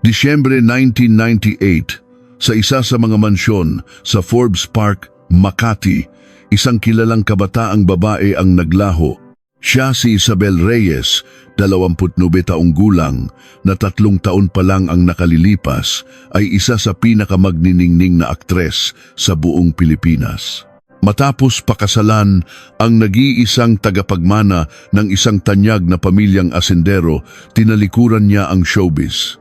Disyembre 1998, sa isa sa mga mansyon sa Forbes Park, Makati, isang kilalang kabataang babae ang naglaho. Siya si Isabel Reyes, 29 taong gulang, na 3 taon pa lang ang nakalilipas, ay isa sa pinakamagniningning na aktres sa buong Pilipinas. Matapos pakasalan ang nag-iisang tagapagmana ng isang tanyag na pamilyang asendero, tinalikuran niya ang showbiz.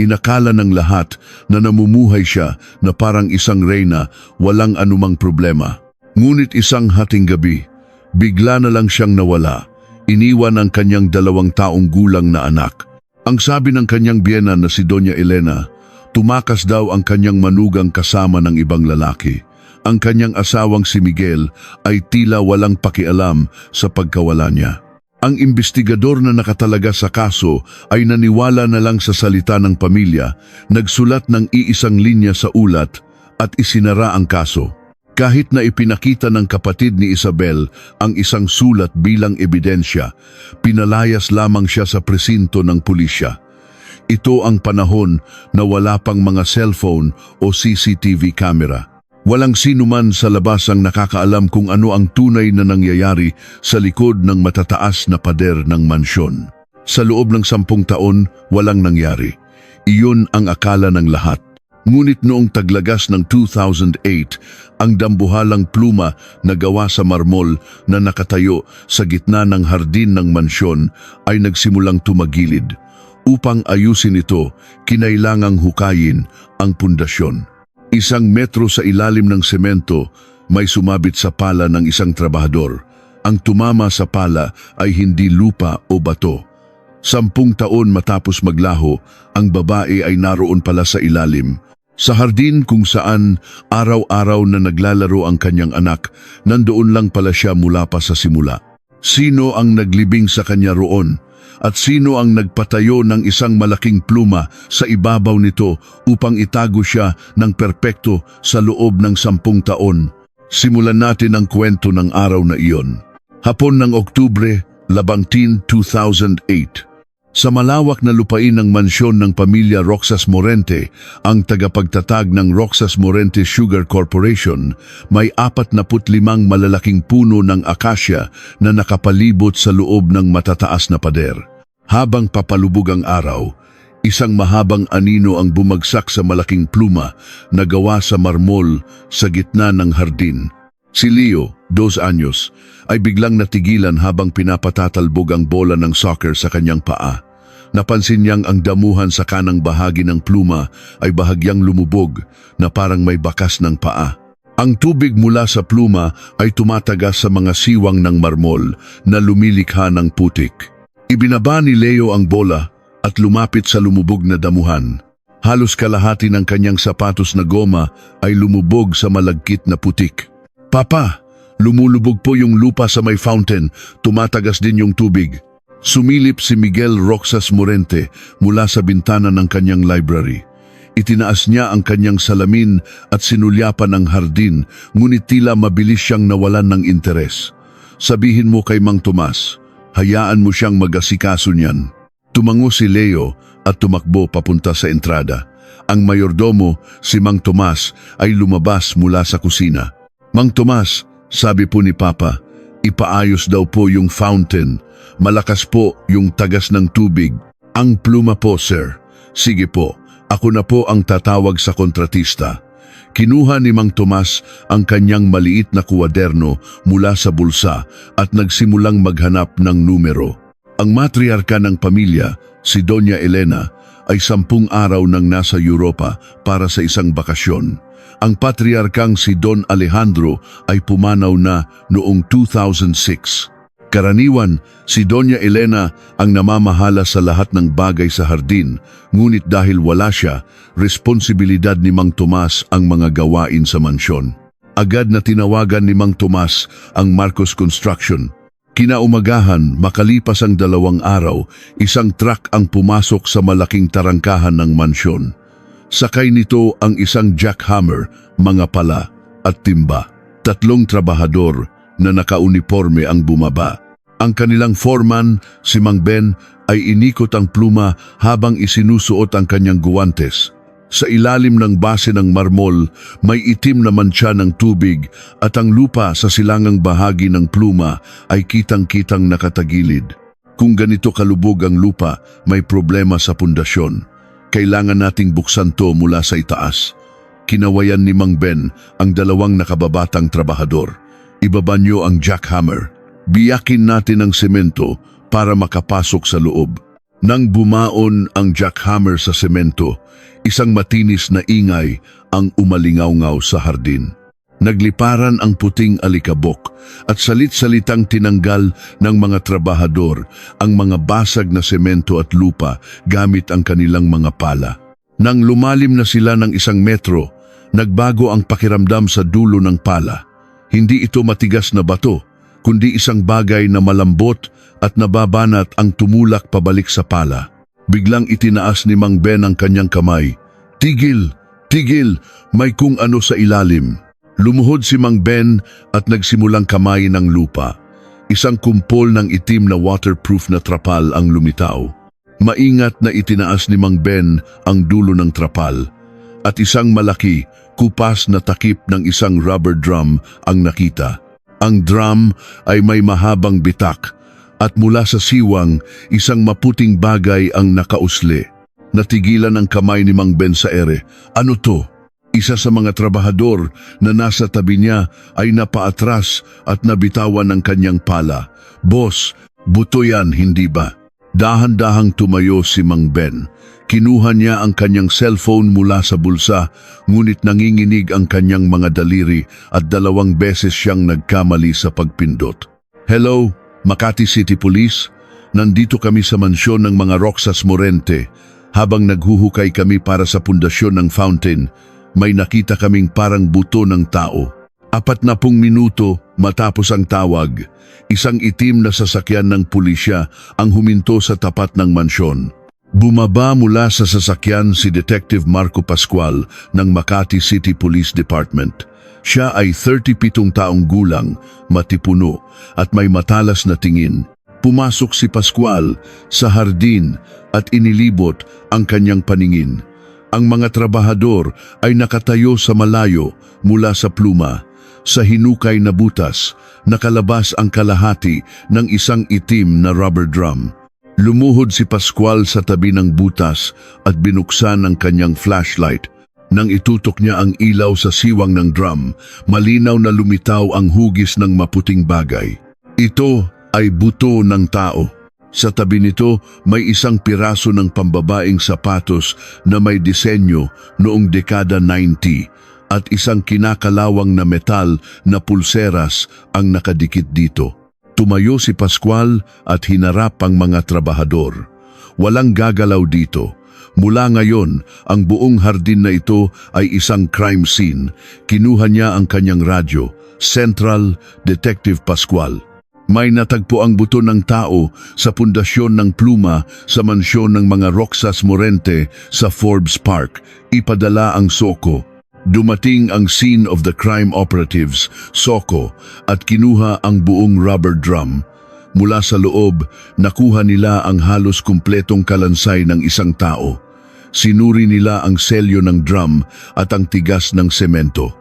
Inakala ng lahat na namumuhay siya na parang isang reyna, walang anumang problema. Ngunit isang hating gabi, bigla na lang siyang nawala. Iniwan ang kanyang 2 taong gulang na anak. Ang sabi ng kanyang biyena na si Doña Elena, tumakas daw ang kanyang manugang kasama ng ibang lalaki. Ang kanyang asawang si Miguel ay tila walang pakialam sa pagkawala niya. Ang imbestigador na nakatalaga sa kaso ay naniwala na lang sa salita ng pamilya, nagsulat ng iisang linya sa ulat at isinara ang kaso. Kahit na ipinakita ng kapatid ni Isabel ang isang sulat bilang ebidensya, pinalayas lamang siya sa presinto ng pulisya. Ito ang panahon na wala pang mga cellphone o CCTV camera. Walang sino man sa labas ang nakakaalam kung ano ang tunay na nangyayari sa likod ng matataas na pader ng mansyon. Sa loob ng 10 taon, walang nangyari. Iyon ang akala ng lahat. Ngunit noong taglagas ng 2008, ang dambuhalang pluma na gawa sa marmol na nakatayo sa gitna ng hardin ng mansyon ay nagsimulang tumagilid. Upang ayusin ito, kinailangang hukayin ang pundasyon. 1 metro sa ilalim ng semento, may sumabit sa pala ng isang trabahador. Ang tumama sa pala ay hindi lupa o bato. 10 taon matapos maglaho, ang babae ay naroon pala sa ilalim. Sa hardin kung saan araw-araw na naglalaro ang kanyang anak, nandoon lang pala siya mula pa sa simula. Sino ang naglibing sa kanya roon? At sino ang nagpatayo ng isang malaking pluma sa ibabaw nito upang itago siya ng perpekto sa loob ng 10 taon? Simulan natin ang kwento ng araw na iyon. Hapon ng Oktubre 17, 2008. Sa malawak na lupain ng mansyon ng pamilya Roxas Morente, ang tagapagtatag ng Roxas Morente Sugar Corporation, may 45 malalaking puno ng akasya na nakapalibot sa loob ng matataas na pader. Habang papalubog ang araw, isang mahabang anino ang bumagsak sa malaking pluma na gawa sa marmol sa gitna ng hardin. Si Leo, 2 anyos, ay biglang natigilan habang pinapatatalbog ang bola ng soccer sa kanyang paa. Napansin niyang ang damuhan sa kanang bahagi ng pluma ay bahagyang lumubog na parang may bakas ng paa. Ang tubig mula sa pluma ay tumatagas sa mga siwang ng marmol na lumilikha ng putik. Ibinaba ni Leo ang bola at lumapit sa lumubog na damuhan. Halos kalahati ng kanyang sapatos na goma ay lumubog sa malagkit na putik. "Papa, lumulubog po yung lupa sa may fountain, tumatagas din yung tubig." Sumilip si Miguel Roxas Morente mula sa bintana ng kanyang library. Itinaas niya ang kanyang salamin at sinulyapan ang hardin, ngunit tila mabilis siyang nawalan ng interes. "Sabihin mo kay Mang Tomas, hayaan mo siyang mag-asikaso niyan." Tumango si Leo at tumakbo papunta sa entrada. Ang mayordomo, si Mang Tomas, ay lumabas mula sa kusina. "Mang Tomas," sabi po ni Papa, "ipaayos daw po yung fountain. Malakas po yung tagas ng tubig." "Ang pluma po, sir." "Sige po, ako na po ang tatawag sa kontratista." Kinuha ni Mang Tomas ang kanyang maliit na kuwaderno mula sa bulsa at nagsimulang maghanap ng numero. Ang matriarka ng pamilya, si Doña Elena, ay 10 araw nang nasa Europa para sa isang bakasyon. Ang patriarkang si Don Alejandro ay pumanaw na noong 2006. Karaniwan, si Doña Elena ang namamahala sa lahat ng bagay sa hardin, ngunit dahil wala siya, responsibilidad ni Mang Tomas ang mga gawain sa mansyon. Agad na tinawagan ni Mang Tomas ang Marcos Construction. Kinaumagahan, makalipas ang 2 araw, isang truck ang pumasok sa malaking tarangkahan ng mansyon. Sakay nito ang isang jackhammer, mga pala at timba. 3 trabahador na nakauniporme ang bumaba. Ang kanilang foreman, si Mang Ben, ay inikot ang pluma habang isinusuot ang kanyang guwantes. Sa ilalim ng base ng marmol, may itim na mantsa ng tubig at ang lupa sa silangang bahagi ng pluma ay kitang-kitang nakatagilid. Kung ganito kalubog ang lupa, may problema sa pundasyon. Kailangan nating buksan to mula sa itaas. Kinawayan ni Mang Ben ang dalawang nakababatang trabahador. Ibaba niyo ang jackhammer. Biyakin natin ang semento para makapasok sa loob. Nang bumaon ang jackhammer sa semento, isang matinis na ingay ang umalingaw-ngaw sa hardin. Nagliparan ang puting alikabok at salit-salitang tinanggal ng mga trabahador ang mga basag na semento at lupa gamit ang kanilang mga pala. Nang lumalim na sila ng 1 metro, nagbago ang pakiramdam sa dulo ng pala. Hindi ito matigas na bato, kundi isang bagay na malambot at nababanat ang tumulak pabalik sa pala. Biglang itinaas ni Mang Ben ang kanyang kamay. Tigil! Tigil! May kung ano sa ilalim. Lumuhod si Mang Ben at nagsimulang kamayin ng lupa. Isang kumpol ng itim na waterproof na trapal ang lumitaw. Maingat na itinaas ni Mang Ben ang dulo ng trapal at isang malaki, kupas na takip ng isang rubber drum ang nakita. Ang drum ay may mahabang bitak at mula sa siwang isang maputing bagay ang nakausli. Natigilan ang kamay ni Mang Ben sa ere. Ano to? Isa sa mga trabahador na nasa tabi niya ay napaatras at nabitawan ng kanyang pala. Boss, buto yan, hindi ba? Dahan-dahang tumayo si Mang Ben. Kinuha niya ang kanyang cellphone mula sa bulsa, ngunit nanginginig ang kanyang mga daliri at 2 beses siyang nagkamali sa pagpindot. Hello, Makati City Police. Nandito kami sa mansyon ng mga Roxas Morente. Habang naghuhukay kami para sa pundasyon ng fountain, may nakita kaming parang buto ng tao. 40 minuto matapos ang tawag, isang itim na sasakyan ng pulisya ang huminto sa tapat ng mansyon. Bumaba mula sa sasakyan si Detective Marco Pascual ng Makati City Police Department. Siya ay 37 taong gulang, matipuno at may matalas na tingin. Pumasok si Pascual sa hardin at inilibot ang kanyang paningin. Ang mga trabahador ay nakatayo sa malayo mula sa pluma. Sa hinukay na butas, nakalabas ang kalahati ng isang itim na rubber drum. Lumuhod si Pascual sa tabi ng butas at binuksan ang kanyang flashlight. Nang itutok niya ang ilaw sa siwang ng drum, malinaw na lumitaw ang hugis ng maputing bagay. Ito ay buto ng tao. Sa tabi nito may isang piraso ng pambabaeng sapatos na may disenyo noong dekada 90 at isang kinakalawang na metal na pulseras ang nakadikit dito. Tumayo si Pascual at hinarap ang mga trabahador. Walang gagalaw dito. Mula ngayon, ang buong hardin na ito ay isang crime scene. Kinuha niya ang kanyang radyo, Central Detective Pascual. May natagpo ang buto ng tao sa pundasyon ng pluma sa mansyon ng mga Roxas Morente sa Forbes Park. Ipadala ang SOCO. Dumating ang scene of the crime operatives, SOCO, at kinuha ang buong rubber drum. Mula sa loob, nakuha nila ang halos kumpletong kalansay ng isang tao. Sinuri nila ang selyo ng drum at ang tigas ng semento.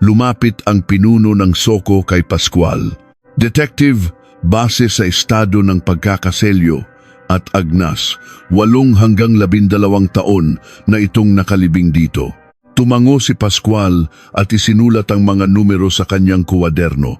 Lumapit ang pinuno ng SOCO kay Pascual. Detective, base sa estado ng pagkakaselyo at agnas, 8 hanggang 12 taon na itong nakalibing dito. Tumango si Pascual at isinulat ang mga numero sa kanyang kuwaderno.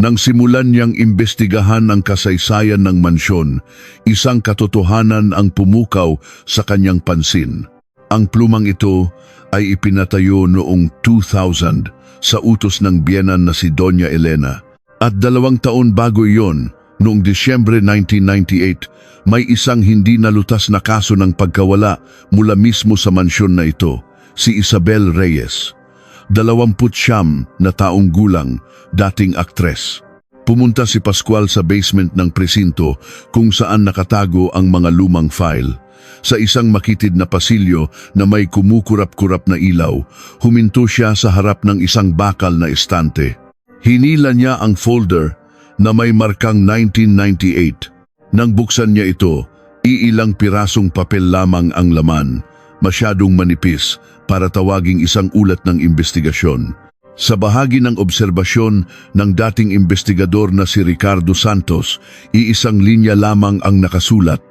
Nang simulan niyang imbestigahan ang kasaysayan ng mansyon, isang katotohanan ang pumukaw sa kanyang pansin. Ang plumang ito ay ipinatayo noong 2000 sa utos ng biyenan na si Doña Elena. At 2 taon bago iyon, noong Disyembre 1998, may isang hindi nalutas na kaso ng pagkawala mula mismo sa mansyon na ito, si Isabel Reyes. 29 na taong gulang, dating aktres. Pumunta si Pascual sa basement ng presinto kung saan nakatago ang mga lumang file. Sa isang makitid na pasilyo na may kumukurap-kurap na ilaw, huminto siya sa harap ng isang bakal na estante. Hinila niya ang folder na may markang 1998. Nang buksan niya ito, iilang pirasong papel lamang ang laman, masyadong manipis para tawaging isang ulat ng investigasyon. Sa bahagi ng obserbasyon ng dating investigador na si Ricardo Santos, iisang linya lamang ang nakasulat,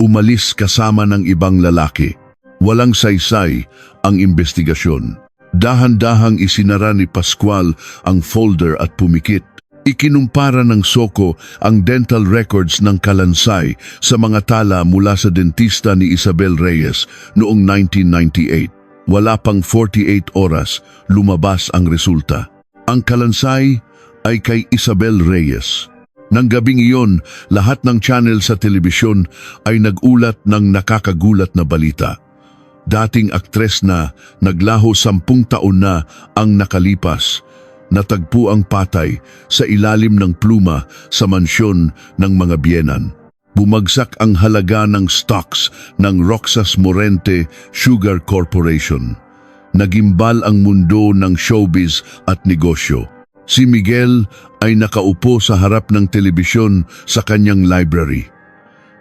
umalis kasama ng ibang lalaki. Walang saysay ang investigasyon. Dahan-dahang isinara ni Pascual ang folder at pumikit. Ikinumpara ng Soko ang dental records ng Kalansay sa mga tala mula sa dentista ni Isabel Reyes noong 1998. Wala pang 48 oras, lumabas ang resulta. Ang Kalansay ay kay Isabel Reyes. Nang gabing iyon, lahat ng channel sa telebisyon ay nagulat ng nakakagulat na balita. Dating aktres na naglaho 10 taon na ang nakalipas, natagpo ang patay sa ilalim ng pluma sa mansyon ng mga biyenan. Bumagsak ang halaga ng stocks ng Roxas Morente Sugar Corporation. Nagimbal ang mundo ng showbiz at negosyo. Si Miguel ay nakaupo sa harap ng telebisyon sa kanyang library.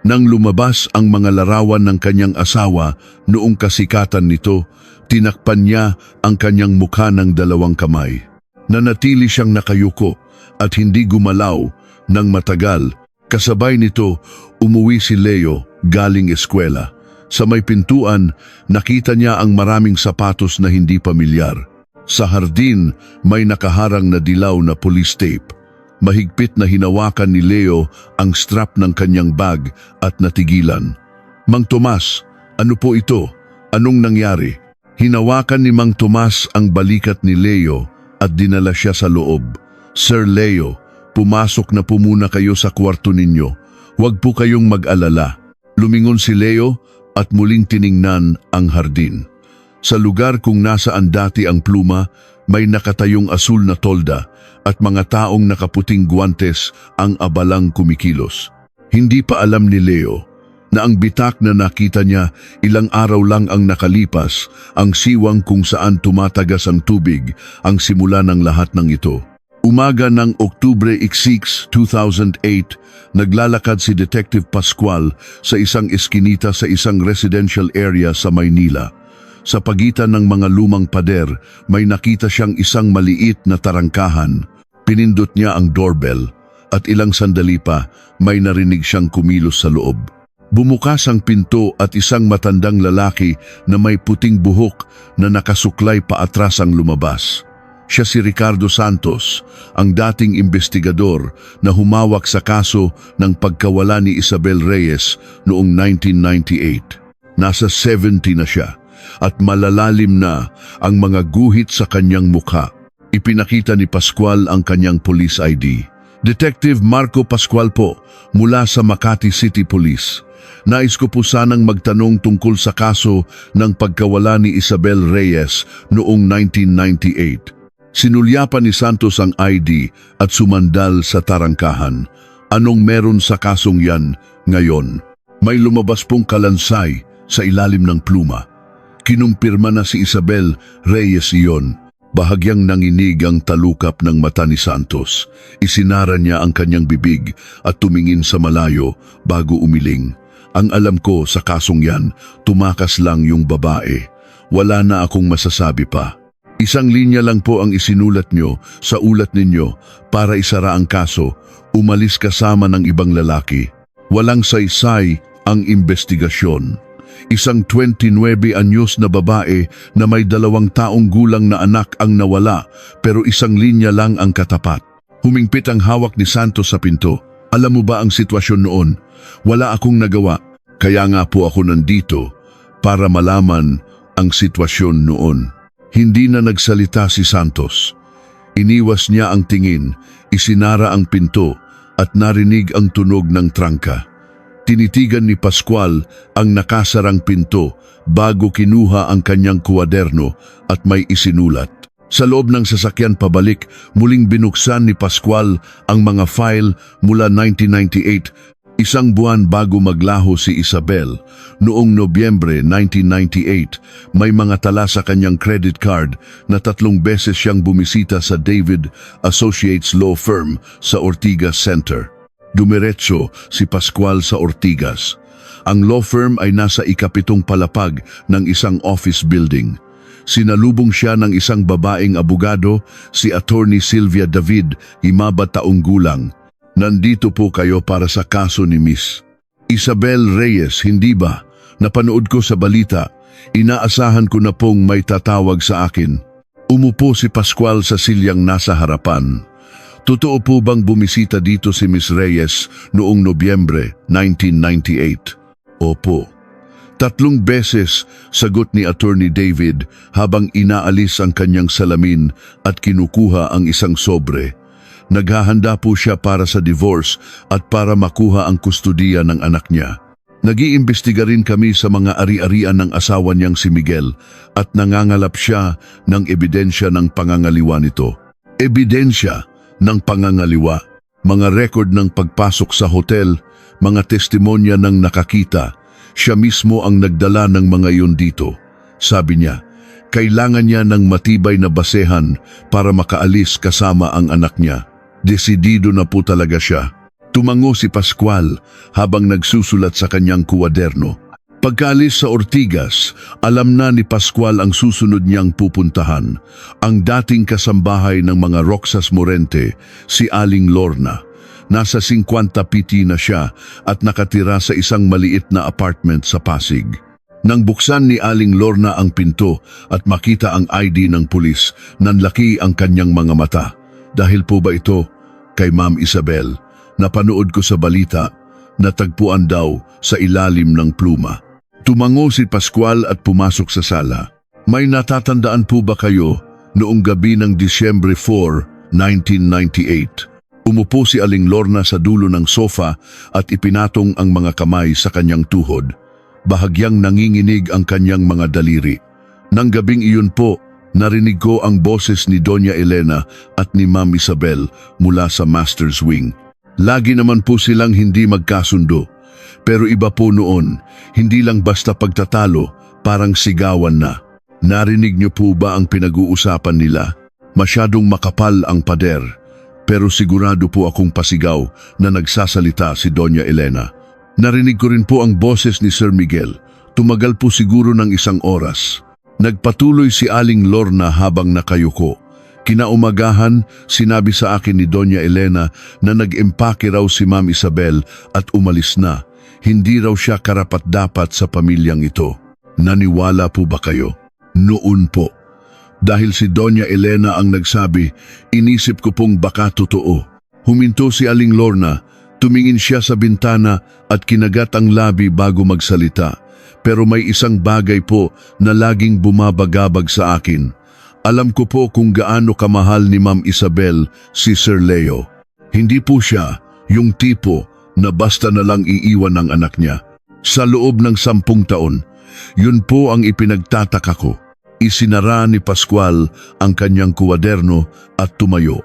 Nang lumabas ang mga larawan ng kanyang asawa noong kasikatan nito, tinakpan niya ang kanyang mukha ng 2 kamay. Nanatili siyang nakayuko at hindi gumalaw ng matagal. Kasabay nito, umuwi si Leo galing eskwela. Sa may pintuan, nakita niya ang maraming sapatos na hindi pamilyar. Sa hardin, may nakaharang na dilaw na police tape. Mahigpit na hinawakan ni Leo ang strap ng kanyang bag at natigilan. Mang Tomas, ano po ito? Anong nangyari? Hinawakan ni Mang Tomas ang balikat ni Leo at dinala siya sa loob. Sir Leo, pumasok na po muna kayo sa kwarto ninyo. Huwag po kayong mag-alala. Lumingon si Leo at muling tiningnan ang hardin. Sa lugar kung nasaan dati ang pluma, may nakatayong asul na tolda at mga taong nakaputing guwantes ang abalang kumikilos. Hindi pa alam ni Leo na ang bitak na nakita niya ilang araw lang ang nakalipas, ang siwang kung saan tumatagas ang tubig ang simula ng lahat ng ito. Umaga ng Oktubre 6, 2008, naglalakad si Detective Pascual sa isang eskinita sa isang residential area sa Maynila. Sa pagitan ng mga lumang pader, may nakita siyang isang maliit na tarangkahan. Pinindot niya ang doorbell at ilang sandali pa may narinig siyang kumilos sa loob. Bumukas ang pinto at isang matandang lalaki na may puting buhok na nakasuklay pa atras ang lumabas. Siya si Ricardo Santos, ang dating investigador na humawak sa kaso ng pagkawala ni Isabel Reyes noong 1998. Nasa 70 na siya at malalalim na ang mga guhit sa kanyang mukha. Ipinakita ni Pascual ang kanyang police ID. Detective Marco Pascual po, mula sa Makati City Police. Nais ko po sanang magtanong tungkol sa kaso ng pagkawala ni Isabel Reyes noong 1998. Sinulyapan ni Santos ang ID at sumandal sa tarangkahan. Anong meron sa kasong yan ngayon? May lumabas pong kalansay sa ilalim ng pluma. Kinumpirma na si Isabel Reyes iyon. Bahagyang nanginig ang talukap ng mata ni Santos. Isinara niya ang kanyang bibig at tumingin sa malayo bago umiling. Ang alam ko sa kasong yan, tumakas lang yung babae. Wala na akong masasabi pa. Isang linya lang po ang isinulat nyo sa ulat ninyo para isara ang kaso. Umalis kasama ng ibang lalaki. Walang saysay ang investigasyon. Isang 29 anyos na babae na may 2 taong gulang na anak ang nawala pero isang linya lang ang katapat. Humingpit ang hawak ni Santos sa pinto. Alam mo ba ang sitwasyon noon? Wala akong nagawa. Kaya nga po ako nandito para malaman ang sitwasyon noon. Hindi na nagsalita si Santos. Iniwas niya ang tingin, isinara ang pinto at narinig ang tunog ng trangka. Tinitigan ni Pascual ang nakasarang pinto bago kinuha ang kanyang kuwaderno at may isinulat. Sa loob ng sasakyan pabalik, muling binuksan ni Pascual ang mga file mula 1998. Isang buwan bago maglaho si Isabel, noong Nobyembre 1998, may mga tala sa kanyang credit card na 3 beses siyang bumisita sa David Associates Law Firm sa Ortigas Center. Dumiretso si Pascual sa Ortigas. Ang law firm ay nasa ika-7 palapag ng isang office building. Sinalubong siya ng isang babaeng abogado, si Attorney Sylvia David, 52 gulang. Nandito po kayo para sa kaso ni Miss Isabel Reyes, hindi ba? Napanood ko sa balita. Inaasahan ko na pong may tatawag sa akin. Umupo si Pascual sa silyang nasa harapan. Totoo po bang bumisita dito si Miss Reyes noong Nobyembre 1998? Opo. 3 beses, sagot ni Attorney David habang inaalis ang kanyang salamin at kinukuha ang isang sobre. Naghahanda po siya para sa divorce at para makuha ang kustudiya ng anak niya. Nag-iimbestiga rin kami sa mga ari-arian ng asawa niyang si Miguel at nangangalap siya ng ebidensya ng pangangaliwa nito. Ebidensya ng pangangaliwa, mga record ng pagpasok sa hotel, mga testimonya ng nakakita. Siya mismo ang nagdala ng mga yun dito. Sabi niya, kailangan niya ng matibay na basehan para makaalis kasama ang anak niya. Desidido na po talaga siya. Tumango si Pascual habang nagsusulat sa kanyang kuwaderno. Pagkaalis sa Ortigas, alam na ni Pascual ang susunod niyang pupuntahan, ang dating kasambahay ng mga Roxas Morente, si Aling Lorna. Nasa 50 PT na siya at nakatira sa isang maliit na apartment sa Pasig. Nang buksan ni Aling Lorna ang pinto at makita ang ID ng pulis, nanlaki ang kanyang mga mata. Dahil po ba ito kay Ma'am Isabel? Napanood ko sa balita, natagpuan daw sa ilalim ng pluma. Tumango si Pascual at pumasok sa sala. May natatandaan po ba kayo noong gabi ng Disyembre 4, 1998? Umupo si Aling Lorna sa dulo ng sofa at ipinatong ang mga kamay sa kanyang tuhod. Bahagyang nanginginig ang kanyang mga daliri. Nang gabing iyon po, narinig ko ang boses ni Doña Elena at ni Ma'am Isabel mula sa Master's Wing. Lagi naman po silang hindi magkasundo. Pero iba po noon, hindi lang basta pagtatalo, parang sigawan na. Narinig niyo po ba ang pinag-uusapan nila? Masyadong makapal ang pader, pero sigurado po akong pasigaw na nagsasalita si Doña Elena. Narinig ko rin po ang boses ni Sir Miguel. Tumagal po siguro ng 1 oras. Nagpatuloy si Aling Lorna habang nakayuko. Kinaumagahan, sinabi sa akin ni Doña Elena na nag-empake raw si Ma'am Isabel at umalis na. Hindi raw siya karapat-dapat sa pamilyang ito. Naniwala po ba kayo? Noon po. Dahil si Doña Elena ang nagsabi, inisip ko pong baka totoo. Huminto si Aling Lorna, tumingin siya sa bintana at kinagat ang labi bago magsalita. Pero may isang bagay po na laging bumabagabag sa akin. Alam ko po kung gaano kamahal ni Ma'am Isabel si Sir Leo. Hindi po siya yung tipo na basta na lang iiwan ng anak niya. Sa loob ng 10 taon, yun po ang ipinagtataka ko. Isinara ni Pascual ang kanyang kuwaderno at tumayo.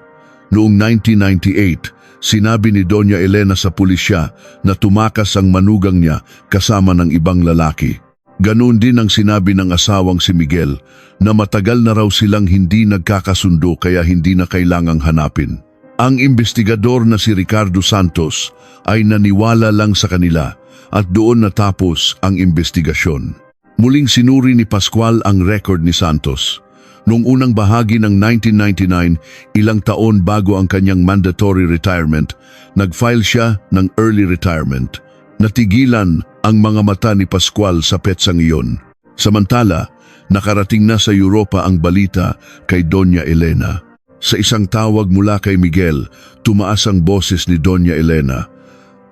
Noong 1998, sinabi ni Doña Elena sa pulisya na tumakas ang manugang niya kasama ng ibang lalaki. Ganoon din ang sinabi ng asawang si Miguel na matagal na raw silang hindi nagkakasundo kaya hindi na kailangang hanapin. Ang investigador na si Ricardo Santos ay naniwala lang sa kanila at doon natapos ang investigasyon. Muling sinuri ni Pascual ang record ni Santos. Noong unang bahagi ng 1999, ilang taon bago ang kanyang mandatory retirement, nag-file siya ng early retirement. Natigilan ang mga mata ni Pascual sa petsang iyon. Samantala, nakarating na sa Europa ang balita kay Doña Elena. Sa isang tawag mula kay Miguel, tumaas ang boses ni Doña Elena.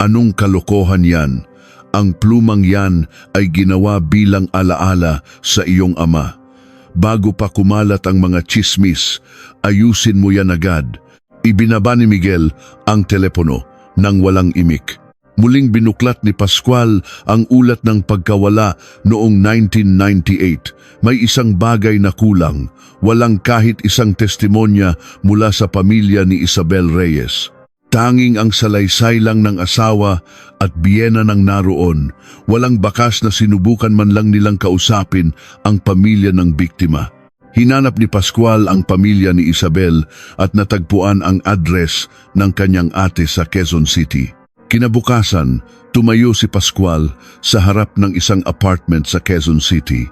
Anong kalokohan yan? Ang plumang yan ay ginawa bilang alaala sa iyong ama. Bago pa kumalat ang mga chismis, ayusin mo yan agad. Ibinaba ni Miguel ang telepono nang walang imik. Muling binuklat ni Pascual ang ulat ng pagkawala noong 1998. May isang bagay na kulang. Walang kahit isang testimonya mula sa pamilya ni Isabel Reyes. Tanging ang salaysay lang ng asawa at biyena ng naroon. Walang bakas na sinubukan man lang nilang kausapin ang pamilya ng biktima. Hinanap ni Pascual ang pamilya ni Isabel at natagpuan ang address ng kanyang ate sa Quezon City. Kinabukasan, tumayo si Pascual sa harap ng isang apartment sa Quezon City.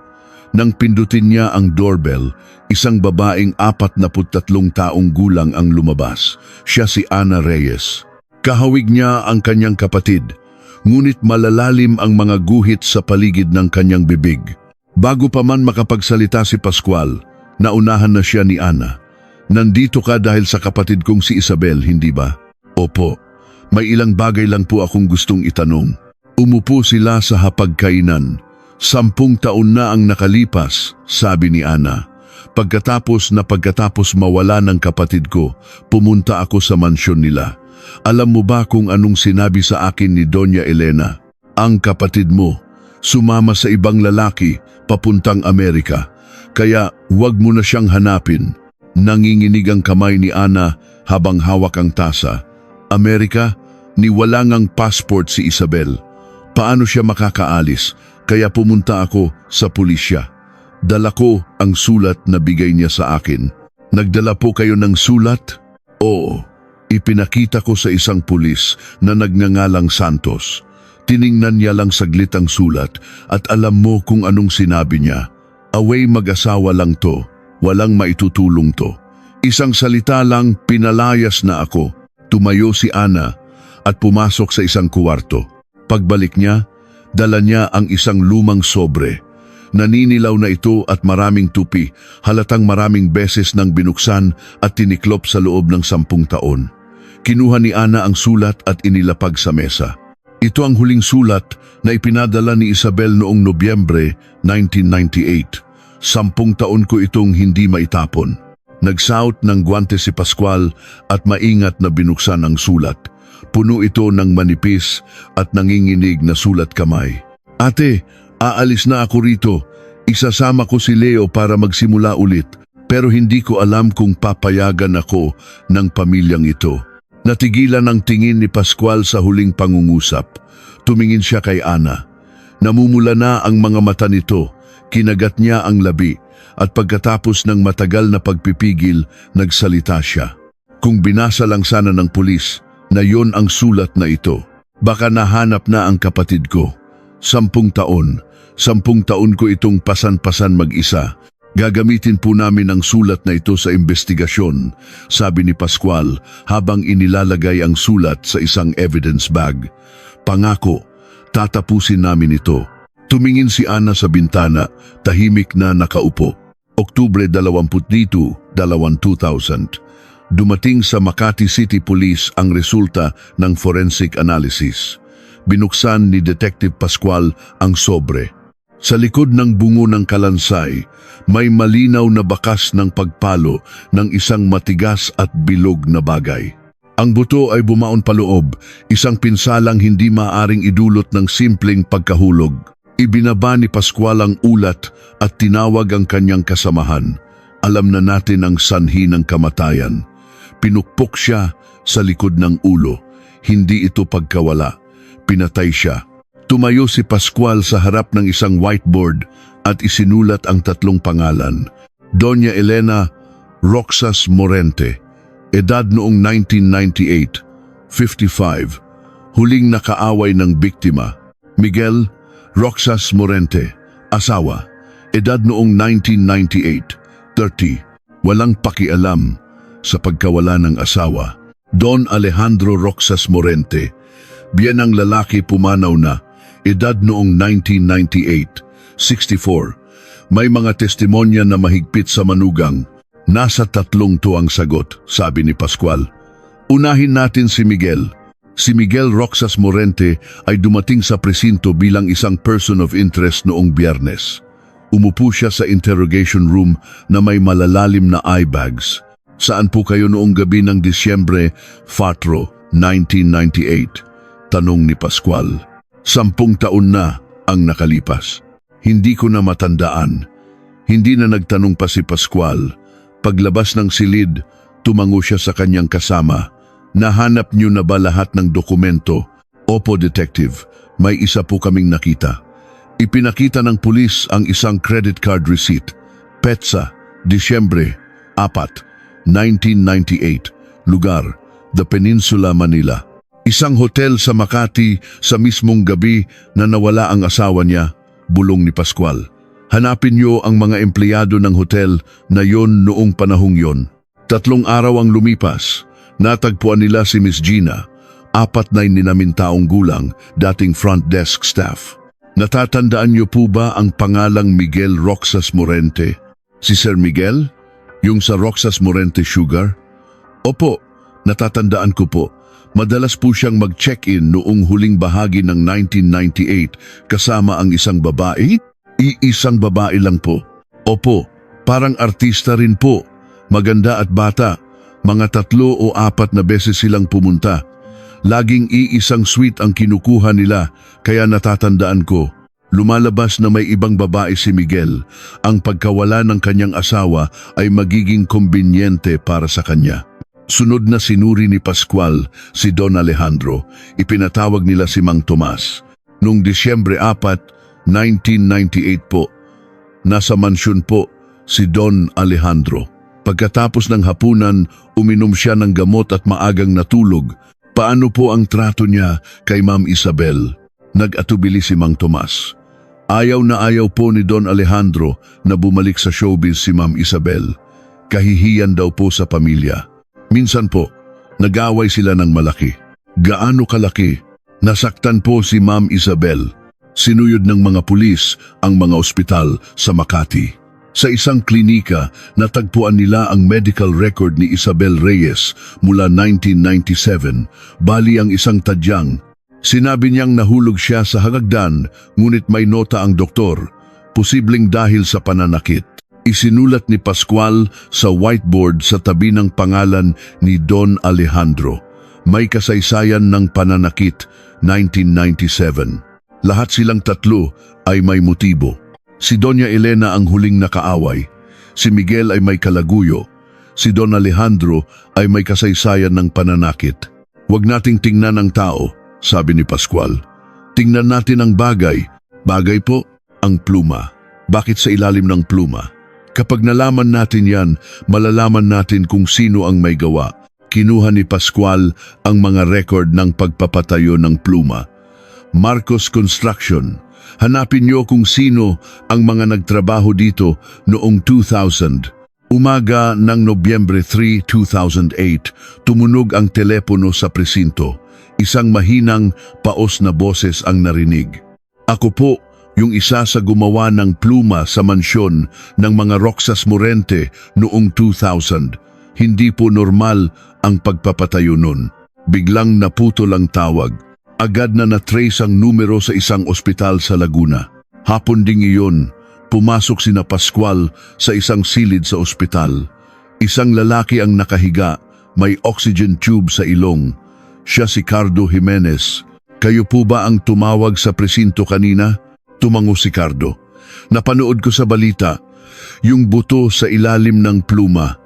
Nang pindutin niya ang doorbell, isang babaeng 43 taong gulang ang lumabas. Siya si Ana Reyes. Kahawig niya ang kanyang kapatid, ngunit malalalim ang mga guhit sa paligid ng kanyang bibig. Bago pa man makapagsalita si Pascual, naunahan na siya ni Ana. Nandito ka dahil sa kapatid kong si Isabel, hindi ba? Opo. May ilang bagay lang po akong gustong itanong. Umupo sila sa hapagkainan. 10 taon na ang nakalipas, sabi ni Ana. Pagkatapos mawala ng kapatid ko, pumunta ako sa mansyon nila. Alam mo ba kung anong sinabi sa akin ni Doña Elena? Ang kapatid mo, sumama sa ibang lalaki, papuntang Amerika. Kaya huwag mo na siyang hanapin. Nanginginig ang kamay ni Ana habang hawak ang tasa. Amerika, ni wala ngang passport si Isabel. Paano siya makakaalis? Kaya pumunta ako sa pulisya. Dala ko ang sulat na bigay niya sa akin. Nagdala po kayo ng sulat? Oo. Ipinakita ko sa isang pulis na nagngangalang Santos. Tiningnan niya lang saglit ang sulat at alam mo kung anong sinabi niya. Away mag-asawa lang to, walang maitutulong to. Isang salita lang, pinalayas na ako. Tumayo si Ana at pumasok sa isang kuwarto. Pagbalik niya, dala niya ang isang lumang sobre. Naninilaw na ito at maraming tupi, halatang maraming beses nang binuksan at tiniklop sa loob ng 10 taon. Kinuha ni Ana ang sulat at inilapag sa mesa. Ito ang huling sulat na ipinadala ni Isabel noong Nobyembre 1998. 10 taon ko itong hindi maitapon. Nagsuot ng gwante si Pascual at maingat na binuksan ang sulat. Puno ito ng manipis at nanginginig na sulat kamay. Ate, aalis na ako rito. Isasama ko si Leo para magsimula ulit. Pero hindi ko alam kung papayagan ako ng pamilyang ito. Natigilan ang tingin ni Pascual sa huling pangungusap. Tumingin siya kay Ana. Namumula na ang mga mata nito. Kinagat niya ang labi at pagkatapos ng matagal na pagpipigil, nagsalita siya. Kung binasa lang sana ng pulis na yon ang sulat na ito, baka nahanap na ang kapatid ko. 10 taon. 10 taon ko itong pasan-pasan mag-isa. Gagamitin po namin ang sulat na ito sa investigasyon, sabi ni Pascual habang inilalagay ang sulat sa isang evidence bag. Pangako, tatapusin namin ito. Tumingin si Ana sa bintana, tahimik na nakaupo. Oktubre 22, 2000. Dumating sa Makati City Police ang resulta ng forensic analysis. Binuksan ni Detective Pascual ang sobre. Sa likod ng bungo ng kalansay, may malinaw na bakas ng pagpalo ng isang matigas at bilog na bagay. Ang buto ay bumaon paloob, isang pinsalang hindi maaring idulot ng simpleng pagkahulog. Ibinaba ni Pascual ang ulat at tinawag ang kanyang kasamahan. Alam na natin ang sanhi ng kamatayan. Pinukpok siya sa likod ng ulo. Hindi ito pagkawala. Pinatay siya. Tumayo si Pascual sa harap ng isang whiteboard at isinulat ang 3 pangalan. Doña Elena Roxas Morente. Edad noong 1998, 55. Huling nakaaway ng biktima. Miguel Roxas Morente. Asawa. Edad noong 1998, 30. Walang pakialam sa pagkawala ng asawa. Don Alejandro Roxas Morente. Biyenang lalaki pumanaw na. Edad noong 1998, 64. May mga testimonya na mahigpit sa manugang. Nasa 3 to ang sagot, sabi ni Pascual. Unahin natin si Miguel. Si Miguel Roxas Morente ay dumating sa presinto bilang isang person of interest noong Biyernes. Umupo siya sa interrogation room na may malalalim na eye bags. Saan po kayo noong gabi ng Disyembre 4, 1998? Tanong ni Pascual. 10 taon na ang nakalipas. Hindi ko na matandaan. Hindi na nagtanong pa si Pascual. Paglabas ng silid, tumango siya sa kanyang kasama. Nahanap niyo na ba lahat ng dokumento? Opo, Detective. May isa po kaming nakita. Ipinakita ng pulis ang isang credit card receipt. Petsa, Disyembre 4, 1998. Lugar, The Peninsula, Manila. Isang hotel sa Makati sa mismong gabi na nawala ang asawa niya, bulong ni Pascual. Hanapin niyo ang mga empleyado ng hotel na yon noong panahong yon. 3 araw ang lumipas. Natagpuan nila si Miss Gina, 49 taong gulang, dating front desk staff. Natatandaan niyo po ba ang pangalang Miguel Roxas Morente? Si Sir Miguel? Yung sa Roxas Morente Sugar? Opo, natatandaan ko po. Madalas po siyang mag-check-in noong huling bahagi ng 1998 kasama ang isang babae? Iisang babae lang po. Opo, parang artista rin po. Maganda at bata. Mga 3 o 4 na beses silang pumunta. Laging iisang suite ang kinukuha nila, kaya natatandaan ko. Lumalabas na may ibang babae si Miguel. Ang pagkawala ng kanyang asawa ay magiging kombinyente para sa kanya. Sunod na sinuri ni Pascual si Don Alejandro. Ipinatawag nila si Mang Tomas. Noong Disyembre 4, 1998 po, nasa mansyon po si Don Alejandro. Pagkatapos ng hapunan, uminom siya ng gamot at maagang natulog. Paano po ang trato niya kay Ma'am Isabel? Nag-atubili si Mang Tomas. Ayaw na ayaw po ni Don Alejandro na bumalik sa showbiz si Ma'am Isabel. Kahihiyan daw po sa pamilya. Minsan po, nag-away sila ng malaki. Gaano kalaki? Nasaktan po si Ma'am Isabel. Sinuyod ng mga pulis ang mga ospital sa Makati. Sa isang klinika, natagpuan nila ang medical record ni Isabel Reyes mula 1997, bali ang isang tadyang. Sinabi niyang nahulog siya sa hagagdan, ngunit may nota ang doktor, posibleng dahil sa pananakit. Isinulat ni Pascual sa whiteboard sa tabi ng pangalan ni Don Alejandro. May kasaysayan ng pananakit, 1997. Lahat silang 3 ay may motibo. Si Doña Elena ang huling nakaaway. Si Miguel ay may kalaguyo. Si Don Alejandro ay may kasaysayan ng pananakit. Huwag nating tingnan ang tao, sabi ni Pascual. Tingnan natin ang bagay. Bagay po, ang pluma. Bakit sa ilalim ng pluma? Kapag nalaman natin yan, malalaman natin kung sino ang may gawa. Kinuha ni Pascual ang mga record ng pagpapatayo ng pluma. Marcos Construction. Hanapin niyo kung sino ang mga nagtrabaho dito noong 2000. Umaga ng Nobyembre 3, 2008, tumunog ang telepono sa presinto. Isang mahinang, paos na boses ang narinig. Ako po, yung isa sa gumawa ng pluma sa mansyon ng mga Roxas Morente noong 2000. Hindi po normal ang pagpapatayo nun. Biglang naputol ang tawag. Agad na na-trace ang numero sa isang ospital sa Laguna. Hapon ding iyon, pumasok sina Pascual sa isang silid sa ospital. Isang lalaki ang nakahiga, may oxygen tube sa ilong. Siya si Cardo Jimenez. Kayo po ba ang tumawag sa presinto kanina? Tumango si Cardo. Napanood ko sa balita, yung buto sa ilalim ng pluma.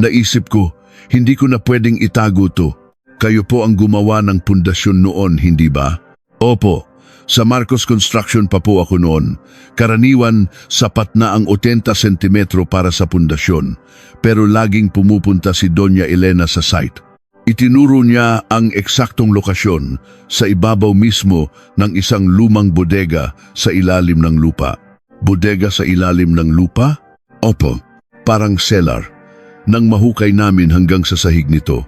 Naisip ko, hindi ko na pwedeng itago to. Kayo po ang gumawa ng pundasyon noon, hindi ba? Opo, sa Marcos Construction pa po ako noon. Karaniwan, sapat na ang 80 sentimetro para sa pundasyon. Pero laging pumupunta si Doña Elena sa site. Itinuro niya ang eksaktong lokasyon sa ibabaw mismo ng isang lumang bodega sa ilalim ng lupa. Bodega sa ilalim ng lupa? Opo, parang cellar. Nang mahukay namin hanggang sa sahig nito.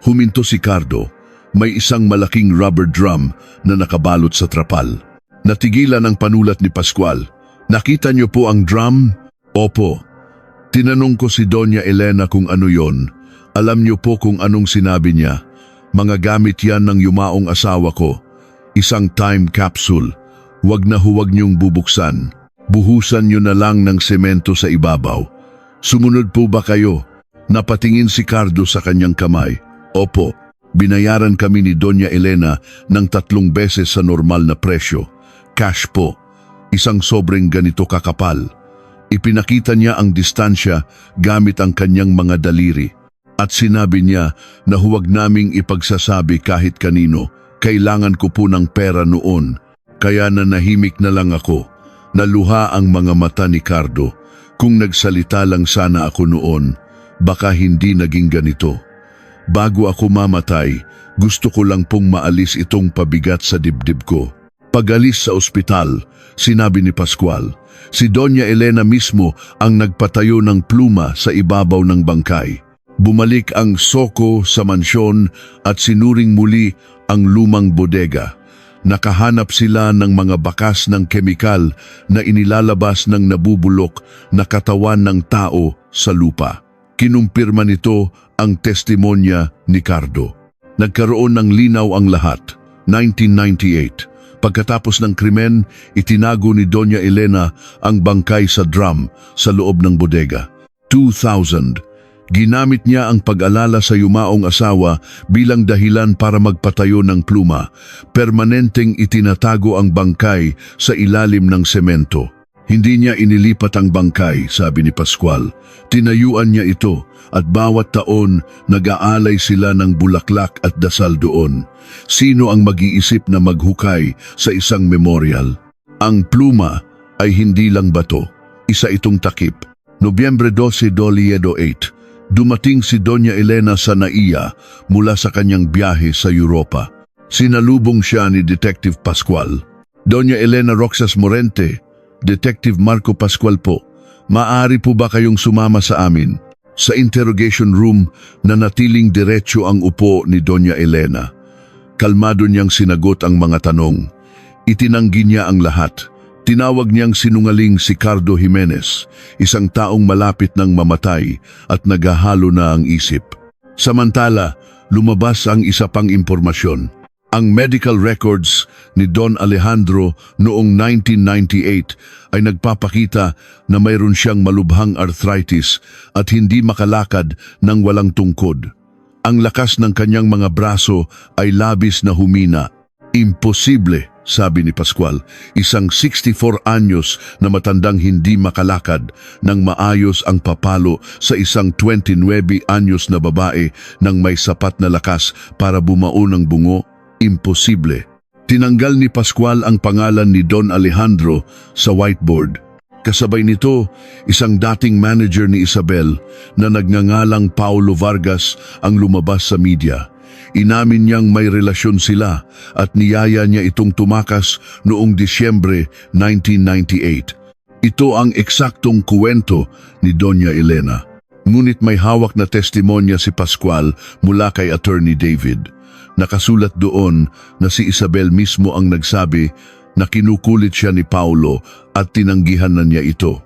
Huminto si Cardo. May isang malaking rubber drum na nakabalot sa trapal. Natigilan ang panulat ni Pascual. Nakita niyo po ang drum? Opo. Tinanong ko si Doña Elena kung ano yon. Alam niyo po kung anong sinabi niya. Mga gamit yan ng yumaong asawa ko. Isang time capsule. Huwag na huwag niyong bubuksan. Buhusan niyo na lang ng semento sa ibabaw. Sumunod po ba kayo? Napatingin si Cardo sa kanyang kamay. Opo, binayaran kami ni Doña Elena ng 3 beses sa normal na presyo. Cash po, isang sobrang ganito kakapal. Ipinakita niya ang distansya gamit ang kanyang mga daliri. At sinabi niya na huwag naming ipagsasabi kahit kanino. Kailangan ko po ng pera noon, kaya nanahimik na lang ako. Naluha ang mga mata ni Cardo. Kung nagsalita lang sana ako noon, baka hindi naging ganito. Bago ako mamatay, gusto ko lang pong maalis itong pabigat sa dibdib ko. Pag-alis sa ospital, sinabi ni Pascual, si Doña Elena mismo ang nagpatayo ng pluma sa ibabaw ng bangkay. Bumalik ang Soko sa mansyon at sinuring muli ang lumang bodega. Nakahanap sila ng mga bakas ng kemikal na inilalabas ng nabubulok na katawan ng tao sa lupa. Kinumpirma nito ang testimonya ni Cardo. Nagkaroon ng linaw ang lahat. 1998. Pagkatapos ng krimen, itinago ni Doña Elena ang bangkay sa drum sa loob ng bodega. 2000. Ginamit niya ang pag-alala sa yumaong asawa bilang dahilan para magpatayo ng pluma. Permanenteng itinatago ang bangkay sa ilalim ng semento. Hindi niya inilipat ang bangkay, sabi ni Pascual. Tinayuan niya ito at bawat taon nag-aalay sila ng bulaklak at dasal doon. Sino ang mag-iisip na maghukay sa isang memorial? Ang pluma ay hindi lang bato. Isa itong takip. Nobyembre 12, 2008. Dumating si Doña Elena sa Naiya mula sa kanyang biyahe sa Europa. Sinalubong siya ni Detective Pascual. Doña Elena Roxas Morente, Detective Marco Pascual po, maaari po ba kayong sumama sa amin? Sa interrogation room, nanatiling diretso ang upo ni Doña Elena. Kalmado niyang sinagot ang mga tanong. Itinanggi niya ang lahat. Tinawag niyang sinungaling si Cardo Jimenez, isang taong malapit ng mamatay at naghahalo na ang isip. Samantala, lumabas ang isa pang impormasyon. Ang medical records ni Don Alejandro noong 1998 ay nagpapakita na mayroon siyang malubhang arthritis at hindi makalakad ng walang tungkod. Ang lakas ng kanyang mga braso ay labis na humina. Imposible, sabi ni Pascual, isang 64 anyos na matandang hindi makalakad ng maayos ang papalo sa isang 29 anyos na babae nang may sapat na lakas para bumao ng bungo. Imposible. Tinanggal ni Pascual ang pangalan ni Don Alejandro sa whiteboard. Kasabay nito, isang dating manager ni Isabel na nagngangalang Paulo Vargas ang lumabas sa media. Inamin niyang may relasyon sila at niyaya niya itong tumakas noong Disyembre 1998. Ito ang eksaktong kuwento ni Doña Elena. Ngunit may hawak na testimonya si Pascual mula kay Attorney David. Nakasulat doon na si Isabel mismo ang nagsabi na kinukulit siya ni Paulo at tinanggihan na niya ito.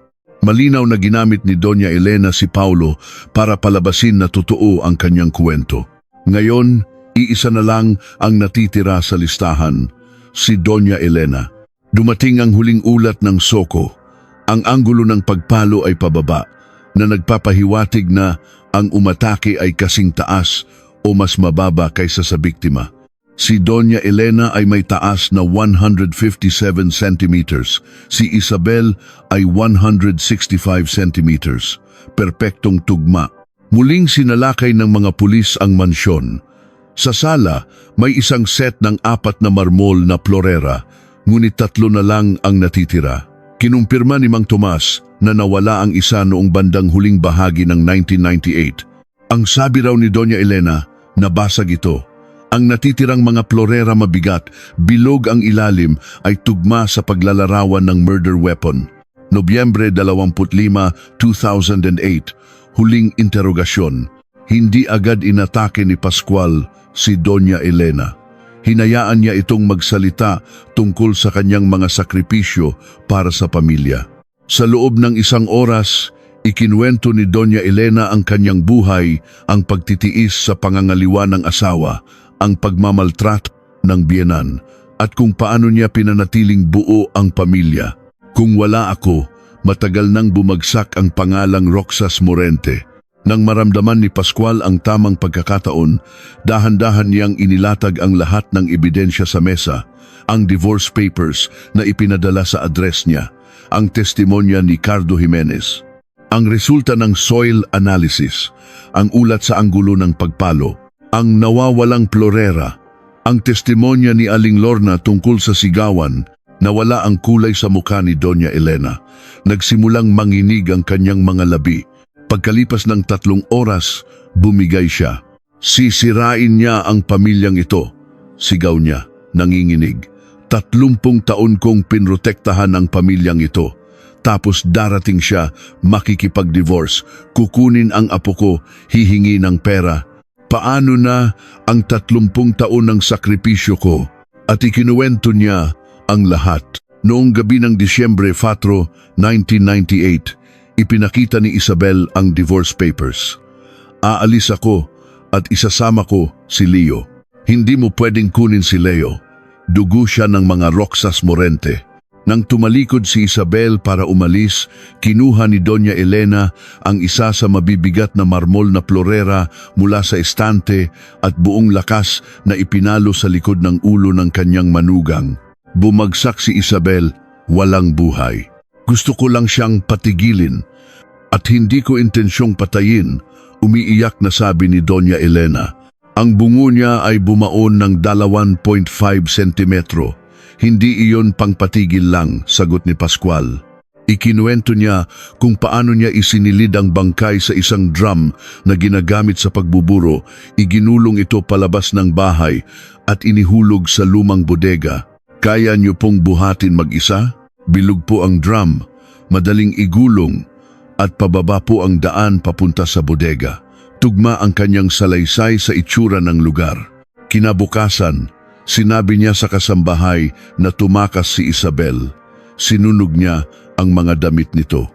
Malinaw na ginamit ni Doña Elena si Paulo para palabasin na totoo ang kanyang kuwento. Ngayon, iisa na lang ang natitira sa listahan, si Doña Elena. Dumating ang huling ulat ng Soko. Ang anggulo ng pagpalo ay pababa, na nagpapahiwatig na ang umatake ay kasing taas o mas mababa kaysa sa biktima. Si Doña Elena ay may taas na 157 centimeters. Si Isabel ay 165 centimeters. Perpektong tugma. Muling sinalakay ng mga pulis ang mansyon. Sa sala, may isang set ng 4 na marmol na florera, ngunit 3 na lang ang natitira. Kinumpirma ni Mang Tomas na nawala ang isa noong bandang huling bahagi ng 1998. Ang sabi raw ni Doña Elena, nabasag ito. Ang natitirang mga florera mabigat, bilog ang ilalim, ay tugma sa paglalarawan ng murder weapon. Nobyembre 25, 2008, huling interogasyon. Hindi agad inatake ni Pascual si Doña Elena. Hinayaan niya itong magsalita tungkol sa kanyang mga sakripisyo para sa pamilya. Sa loob ng 1 oras, ikinuwento ni Doña Elena ang kanyang buhay, ang pagtitiis sa pangangaliwa ng asawa, ang pagmamaltrat ng biyenan, at kung paano niya pinanatiling buo ang pamilya. Kung wala ako, matagal nang bumagsak ang pangalang Roxas Morente. Nang maramdaman ni Pascual ang tamang pagkakataon, dahan-dahan niyang inilatag ang lahat ng ebidensya sa mesa, ang divorce papers na ipinadala sa address niya, ang testimonya ni Cardo Jimenez. Ang resulta ng soil analysis, ang ulat sa anggulo ng pagpalo, ang nawawalang plorera, ang testimonya ni Aling Lorna tungkol sa sigawan, nawala ang kulay sa mukha ni Doña Elena. Nagsimulang manginig ang kanyang mga labi. Pagkalipas ng 3 oras, bumigay siya. Sisirain niya ang pamilyang ito, sigaw niya, nanginginig. 30 taon kong pinrotektahan ang pamilyang ito. Tapos darating siya, makikipag-divorce, kukunin ang apo ko, hihingi ng pera. Paano na ang 30 taon ng sakripisyo ko? At ikinuwento niya ang lahat. Noong gabi ng Disyembre 4, 1998, ipinakita ni Isabel ang divorce papers. Aalis ako at isasama ko si Leo. Hindi mo pwedeng kunin si Leo. Dugo siya ng mga Roxas Morente. Nang tumalikod si Isabel para umalis, kinuha ni Doña Elena ang isa sa mabibigat na marmol na plorera mula sa estante at buong lakas na ipinalo sa likod ng ulo ng kanyang manugang. Bumagsak si Isabel, walang buhay. Gusto ko lang siyang patigilin at hindi ko intensyong patayin, umiiyak na sabi ni Doña Elena. Ang bungo niya ay bumaon ng 2.5 sentimetro. Hindi iyon pangpatigil lang, sagot ni Pascual. Ikinuwento niya kung paano niya isinilid ang bangkay sa isang drum na ginagamit sa pagbuburo, iginulong ito palabas ng bahay at inihulog sa lumang bodega. Kaya niyo pong buhatin mag-isa? Bilog po ang drum, madaling igulong at pababa po ang daan papunta sa bodega. Tugma ang kanyang salaysay sa itsura ng lugar. Kinabukasan, sinabi niya sa kasambahay na tumakas si Isabel. Sinunog niya ang mga damit nito.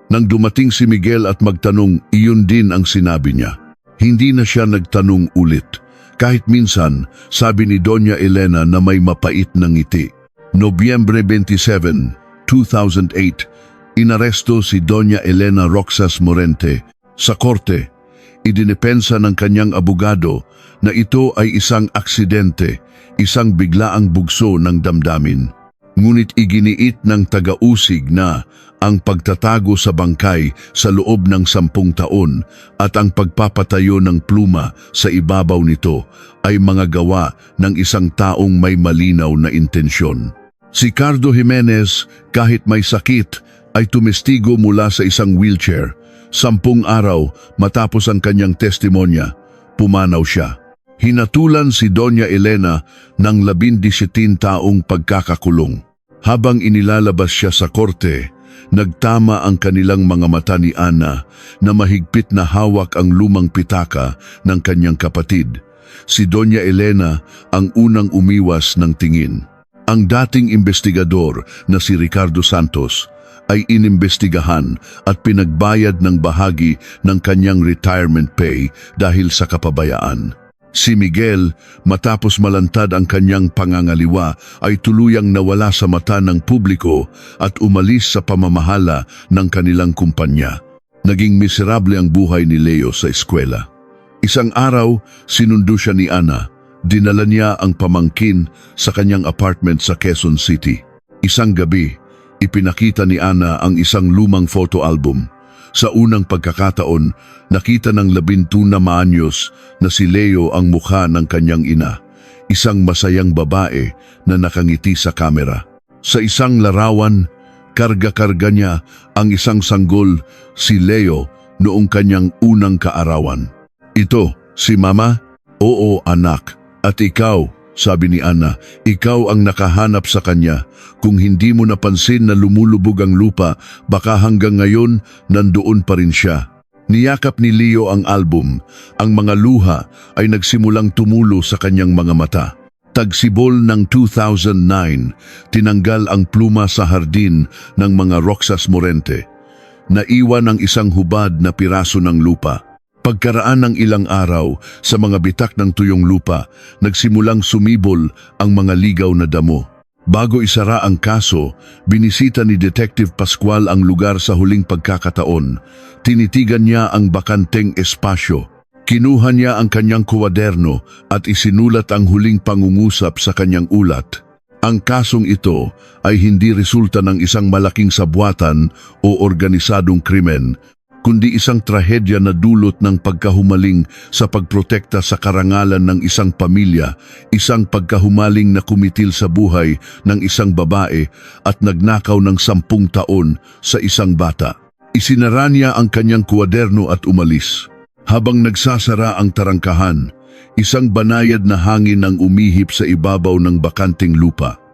Nang dumating si Miguel at magtanong, iyon din ang sinabi niya. Hindi na siya nagtanong ulit. Kahit minsan, sabi ni Doña Elena na may mapait na ngiti. Nobyembre 27, 2008, inaresto si Doña Elena Roxas Morente. Sa korte, idinepensa ng kanyang abogado na ito ay isang aksidente, isang biglaang bugso ng damdamin. Ngunit iginiit ng taga-usig na ang pagtatago sa bangkay sa loob ng 10 taon at ang pagpapatayo ng pluma sa ibabaw nito ay mga gawa ng isang taong may malinaw na intensyon. Si Cardo Jimenez, kahit may sakit, ay tumestigo mula sa isang wheelchair. 10 araw matapos ang kanyang testimonya, pumanaw siya. Hinatulan si Doña Elena ng 17 taong pagkakakulong. Habang inilalabas siya sa korte, nagtama ang kanilang mga mata ni Ana na mahigpit na hawak ang lumang pitaka ng kanyang kapatid. Si Doña Elena ang unang umiwas ng tingin. Ang dating investigador na si Ricardo Santos ay inimbestigahan at pinagbayad ng bahagi ng kanyang retirement pay dahil sa kapabayaan. Si Miguel, matapos malantad ang kanyang pangangaliwa, ay tuluyang nawala sa mata ng publiko at umalis sa pamamahala ng kanilang kumpanya. Naging miserable ang buhay ni Leo sa eskwela. Isang araw, sinundo siya ni Ana. Dinala niya ang pamangkin sa kanyang apartment sa Quezon City. Isang gabi, ipinakita ni Ana ang isang lumang photo album. Sa unang pagkakataon, nakita ng 12 na maanyos na si Leo ang mukha ng kanyang ina, isang masayang babae na nakangiti sa kamera. Sa isang larawan, karga-karga niya ang isang sanggol, si Leo, noong kanyang unang kaarawan. Ito, si Mama? Oo, anak. At ikaw, sabi ni Ana, ikaw ang nakahanap sa kanya. Kung hindi mo napansin na lumulubog ang lupa, baka hanggang ngayon nandoon pa rin siya. Niyakap ni Leo ang album. Ang mga luha ay nagsimulang tumulo sa kanyang mga mata. Tagsibol ng 2009, tinanggal ang pluma sa hardin ng mga Roxas Morente. Naiwan ang isang hubad na piraso ng lupa. Pagkaraan ng ilang araw, sa mga bitak ng tuyong lupa, nagsimulang sumibol ang mga ligaw na damo. Bago isara ang kaso, binisita ni Detective Pascual ang lugar sa huling pagkakataon. Tinitigan niya ang bakanteng espasyo. Kinuha niya ang kanyang kuwaderno at isinulat ang huling pangungusap sa kanyang ulat. Ang kasong ito ay hindi resulta ng isang malaking sabwatan o organisadong krimen, kundi isang trahedya na dulot ng pagkahumaling sa pagprotekta sa karangalan ng isang pamilya, isang pagkahumaling na kumitil sa buhay ng isang babae at nagnakaw ng 10 taon sa isang bata. Isinara niya ang kanyang kwaderno at umalis. Habang nagsasara ang tarangkahan, isang banayad na hangin ang umihip sa ibabaw ng bakanting lupa.